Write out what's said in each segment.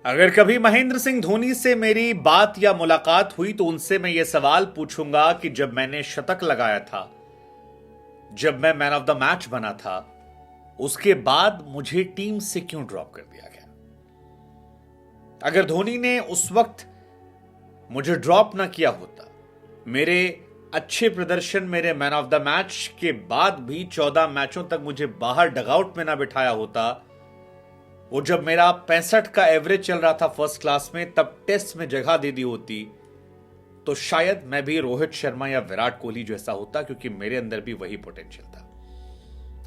अगर कभी महेंद्र सिंह धोनी से मेरी बात या मुलाकात हुई तो उनसे मैं ये सवाल पूछूंगा कि जब मैंने शतक लगाया था, जब मैं मैन ऑफ द मैच बना था, उसके बाद मुझे टीम से क्यों ड्रॉप कर दिया गया। अगर धोनी ने उस वक्त मुझे ड्रॉप ना किया होता, मेरे अच्छे प्रदर्शन, मेरे मैन ऑफ द मैच के बाद भी 14 मैचों तक मुझे बाहर डगआउट में ना बिठाया होता, वो जब मेरा 65 का एवरेज चल रहा था फर्स्ट क्लास में, तब टेस्ट में जगह दे दी होती, तो शायद मैं भी रोहित शर्मा या विराट कोहली जैसा होता, क्योंकि मेरे अंदर भी वही पोटेंशियल था।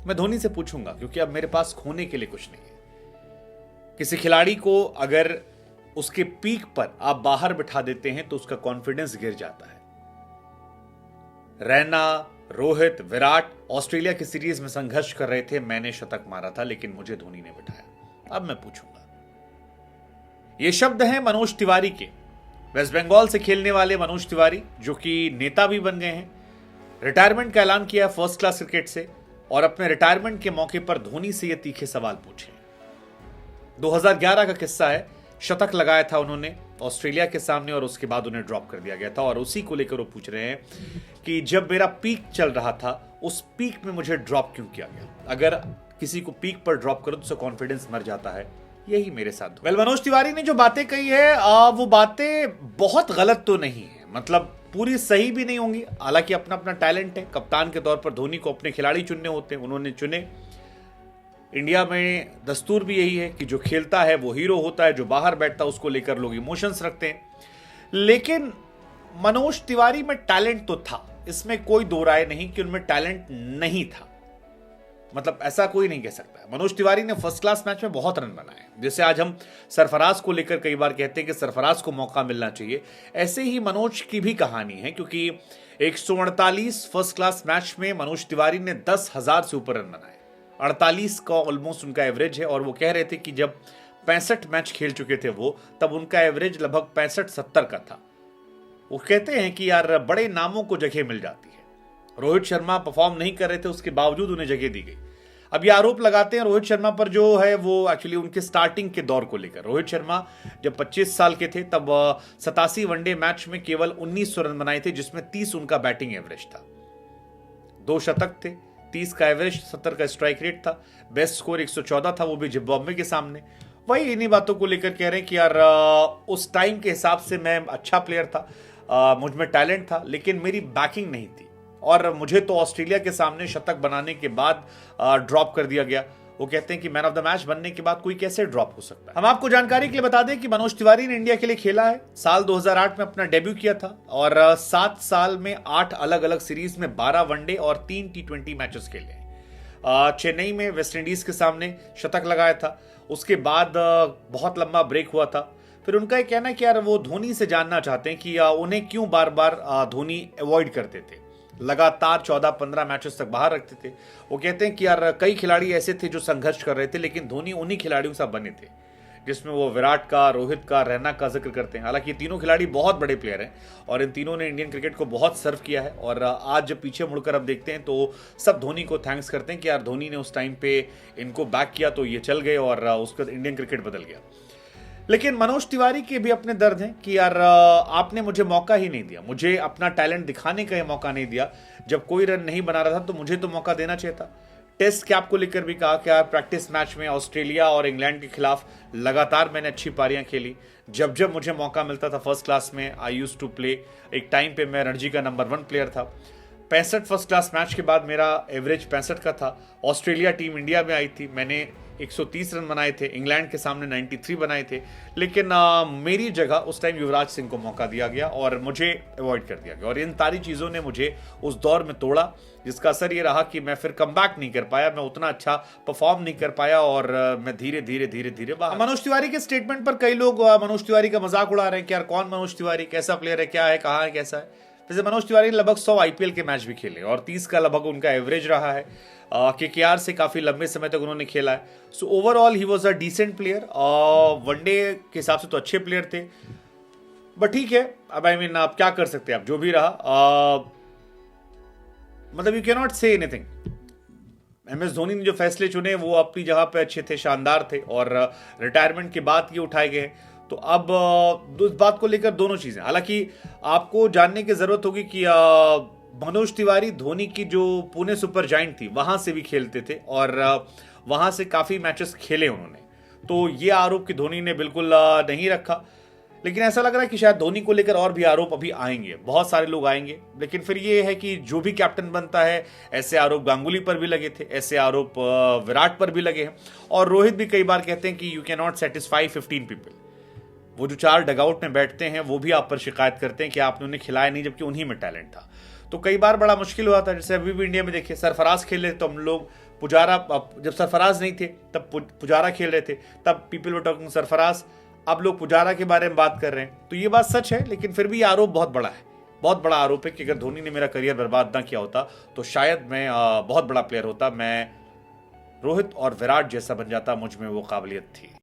मैं धोनी से पूछूंगा, क्योंकि अब मेरे पास खोने के लिए कुछ नहीं है। किसी खिलाड़ी को अगर उसके पीक पर आप बाहर बिठा देते हैं तो उसका कॉन्फिडेंस गिर जाता है। रैना, रोहित, विराट ऑस्ट्रेलिया की सीरीज में संघर्ष कर रहे थे, मैंने शतक मारा था, लेकिन मुझे धोनी ने बिठाया। अब मैं पूछूंगा, ये शब्द हैं मनोज तिवारी के, वेस्ट बंगाल से खेलने वाले मनोज तिवारी, जो कि नेता भी बन गए हैं। रिटायरमेंट का ऐलान किया फर्स्ट क्लास क्रिकेट से, और अपने रिटायरमेंट के मौके पर धोनी से ये तीखे सवाल पूछे। 2011 का किस्सा है, शतक लगाया था उन्होंने ऑस्ट्रेलिया के सामने और उसके बाद उन्हें ड्रॉप कर दिया गया था, और उसी को लेकर वो पूछ रहे हैं कि जब मेरा पीक चल रहा था, उस पीक में मुझे ड्रॉप क्यों किया गया। अगर किसी को पीक पर ड्रॉप करो तो उसका कॉन्फिडेंस मर जाता है, यही मेरे साथ। मनोज तिवारी ने जो बातें कही है, वो बातें बहुत गलत तो नहीं है, मतलब पूरी सही भी नहीं होंगी। हालांकि अपना अपना टैलेंट है, कप्तान के तौर पर धोनी को अपने खिलाड़ी चुनने होते हैं, उन्होंने चुने। इंडिया में दस्तूर भी यही है कि जो खेलता है वो हीरो होता है, जो बाहर बैठता है उसको लेकर लोग इमोशंस रखते हैं। लेकिन मनोज तिवारी में टैलेंट तो था, इसमें कोई दो राय नहीं कि उनमें टैलेंट नहीं था, मतलब ऐसा कोई नहीं कह सकता। मनोज तिवारी ने फर्स्ट क्लास मैच में बहुत रन बनाए, जैसे आज हम सरफराज को लेकर कई बार कहते हैं कि सरफराज को मौका मिलना चाहिए, ऐसे ही मनोज की भी कहानी है, क्योंकि 148 फर्स्ट क्लास मैच में मनोज तिवारी ने 10,000 से ऊपर रन बनाए, 48 का ऑलमोस्ट उनका एवरेज है। और वो कह रहे थे कि जब 65 मैच खेल चुके थे वो, तब उनका एवरेज लगभग 65-70 का था। वो कहते हैं कि यार बड़े नामों को जगह मिल जाती है। रोहित शर्मा परफॉर्म नहीं कर रहे थे, उसके बावजूद उन्हें जगह दी गई। अब ये आरोप लगाते हैं रोहित शर्मा पर, जो है वो एक्चुअली उनके स्टार्टिंग के दौर को लेकर। रोहित शर्मा जब 25 साल के थे, तब 87 वनडे मैच में केवल 1900 रन बनाए थे, जिसमें 30 उनका बैटिंग एवरेज था। 2 शतक थे, 30 का एवरेज, 70 का स्ट्राइक रेट था, बेस्ट स्कोर 114 था, वो भी जिम्बाब्वे के सामने। वही इन्हीं बातों को लेकर कह रहे हैं कि यार उस टाइम के हिसाब से मैं अच्छा प्लेयर था, मुझ में टैलेंट था, लेकिन मेरी बैकिंग नहीं थी, और मुझे तो ऑस्ट्रेलिया के सामने शतक बनाने के बाद ड्रॉप कर दिया गया। वो कहते हैं कि मैन ऑफ द मैच बनने के बाद कोई कैसे ड्रॉप हो सकता है। हम आपको जानकारी के लिए बता दें कि मनोज तिवारी ने इंडिया के लिए खेला है, साल 2008 में अपना डेब्यू किया था, और 7 साल में 8 अलग अलग सीरीज में 12 वनडे और 3 T20 मैचेस खेले। चेन्नई में वेस्ट इंडीज के सामने शतक लगाया था, उसके बाद बहुत लंबा ब्रेक हुआ था। फिर उनका ये कहना है कि यार वो धोनी से जानना चाहते हैं कि उन्हें क्यों बार बार धोनी अवॉइड करते थे, लगातार 14-15 मैचेस तक बाहर रखते थे। वो कहते हैं कि यार कई खिलाड़ी ऐसे थे जो संघर्ष कर रहे थे, लेकिन धोनी उन्हीं खिलाड़ियों से बने थे, जिसमें वो विराट का, रोहित का, रैना का जिक्र करते हैं। हालांकि ये तीनों खिलाड़ी बहुत बड़े प्लेयर हैं, और इन तीनों ने इंडियन क्रिकेट को बहुत सर्व किया है, और आज जब पीछे मुड़कर अब देखते हैं तो सब धोनी को थैंक्स करते हैं कि यार धोनी ने उस टाइम पे इनको बैक किया तो ये चल गए, और उसका इंडियन क्रिकेट बदल गया। लेकिन मनोज तिवारी के भी अपने दर्द हैं कि यार आपने मुझे मौका ही नहीं दिया, मुझे अपना टैलेंट दिखाने का मौका नहीं दिया। जब कोई रन नहीं बना रहा था तो मुझे तो मौका देना चाहिए था। टेस्ट कैप को लेकर भी कहा कि यार प्रैक्टिस मैच में ऑस्ट्रेलिया और इंग्लैंड के खिलाफ लगातार मैंने अच्छी पारियां खेली, जब जब मुझे मौका मिलता था फर्स्ट क्लास में आई यूज्ड टू प्ले। एक टाइम पे मैं रणजी का नंबर 1 प्लेयर था। 65 फर्स्ट क्लास मैच के बाद मेरा एवरेज 65 का था। ऑस्ट्रेलिया टीम इंडिया में आई थी, मैंने 130 रन बनाए थे, इंग्लैंड के सामने 93 बनाए थे, लेकिन मेरी जगह उस टाइम युवराज सिंह को मौका दिया गया और मुझे अवॉइड कर दिया गया, और इन सारी चीज़ों ने मुझे उस दौर में तोड़ा, जिसका असर ये रहा कि मैं फिर कम बैक नहीं कर पाया, मैं उतना अच्छा परफॉर्म नहीं कर पाया, और मैं धीरे धीरे धीरे धीरे मनोज तिवारी के स्टेटमेंट पर कई लोग मनोज तिवारी का मजाक उड़ा रहे हैं कि यार कौन मनोज तिवारी, कैसा प्लेयर है, क्या है, कहाँ है, कैसा है। वैसे मनोज तिवारी ने लगभग 100 आईपीएल के मैच भी खेले, और 30 का लगभग उनका एवरेज रहा है। केकेआर से काफी लंबे समय तक उन्होंने खेला है। So overall he was a decent player, one day के हिसाब से तो अच्छे प्लेयर थे, बट ठीक है, अब आई मीन आप क्या कर सकते हैं, आप जो भी रहा, मतलब you can not say anything. MS Dhoni ने जो फैसले चुने वो अपनी जगह पे अच्छे थे, शानदार थे, और रिटायरमेंट के बाद ये उठाए गए हैं। तो अब इस बात को लेकर दोनों चीजें, हालांकि आपको जानने की जरूरत होगी कि मनोज तिवारी धोनी की जो पुणे सुपर जायंट थी वहां से भी खेलते थे, और वहां से काफी मैचेस खेले उन्होंने। तो ये आरोप कि धोनी ने बिल्कुल नहीं रखा, लेकिन ऐसा लग रहा है कि शायद धोनी को लेकर और भी आरोप अभी आएंगे, बहुत सारे लोग आएंगे। लेकिन फिर ये है कि जो भी कैप्टन बनता है, ऐसे आरोप गांगुली पर भी लगे थे, ऐसे आरोप विराट पर भी लगे हैं, और रोहित भी कई बार कहते हैं कि you can not satisfy 15 people. वो जो 4 डगआउट में बैठते हैं वो भी आप पर शिकायत करते हैं कि आपने उन्हें खिलाया नहीं, जबकि उन्हीं में टैलेंट था। तो कई बार बड़ा मुश्किल हुआ था। जैसे अभी भी इंडिया में देखिए, सरफराज खेल रहे थे तो हम लोग पुजारा, जब सरफराज नहीं थे तब पुजारा खेल रहे थे, तब पीपल वर टॉकिंग सरफराज। अब लोग पुजारा के बारे में बात कर रहे हैं। तो ये बात सच है, लेकिन फिर भी ये आरोप बहुत बड़ा है, बहुत बड़ा आरोप है कि अगर धोनी ने मेरा करियर बर्बाद ना किया होता तो शायद मैं बहुत बड़ा प्लेयर होता, मैं रोहित और विराट जैसा बन जाता, मुझ में वो काबिलियत थी।